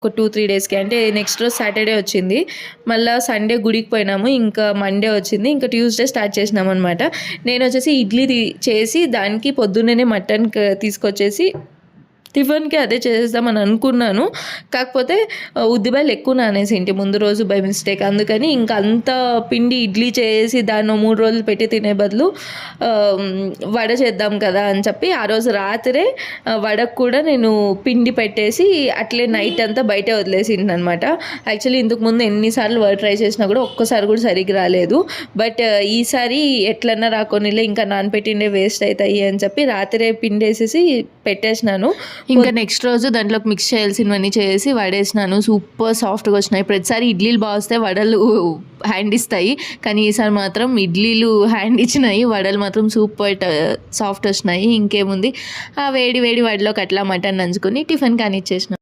ఒక 2-3 డేస్‌కి. అంటే నెక్స్ట్ రోజు సాటర్‌డే వచ్చింది. మళ్ళా సండే గుడికి పోయినాము. ఇంకా మండే వచ్చింది. ఇంకా ట్యూస్‌డే స్టార్ట్ చేసినామనమాట. నేనొచ్చేసి ఇడ్లీ చేసి దానికి పొద్దున్నేనే మటన్ తీసుకొచ్చేసి టిఫిన్‌కి అదే చేసేద్దామని అనుకున్నాను. కాకపోతే ఉద్దిబేడలు ఎక్కువ నానేసింటి ముందు రోజు బై మిస్టేక్. అందుకని ఇంక అంత పిండి ఇడ్లీ చేసి దాన్నో 3 రోజులు పెట్టి తినే బదులు వడ చేద్దాం కదా అని చెప్పి ఆ రోజు రాత్రే వడకు కూడా నేను పిండి పెట్టేసి అట్లే నైట్ అంతా బయటే వదిలేసింటనమాట. యాక్చువల్లీ ఇంతకుముందు ఎన్నిసార్లు వడ ట్రై చేసినా కూడా ఒక్కసారి కూడా సరిగ్గా రాలేదు. బట్ ఈసారి ఎట్లన్నా రాకొనిలే ఇంకా నానపెట్టిండే వేస్ట్ అవుతాయి అని చెప్పి రాత్రే పిండేసేసి పెట్టేసినాను. ఇంకా నెక్స్ట్ రోజు దాంట్లోకి మిక్స్ చేయాల్సినవన్నీ చేసి వడేసినాను. సూపర్ సాఫ్ట్గా వచ్చినాయి. ప్రతిసారి ఇడ్లీలు బాగా వస్తాయి, వడలు హ్యాండ్ ఇస్తాయి. కానీ ఈసారి మాత్రం ఇడ్లీలు హ్యాండ్ ఇచ్చినాయి, వడలు మాత్రం సూపర్ సాఫ్ట్ వచ్చినాయి. ఇంకేముంది, ఆ వేడి వేడి వడలోకి అట్లా మటన్ నంచుకొని టిఫిన్ కానిచ్చేసిన.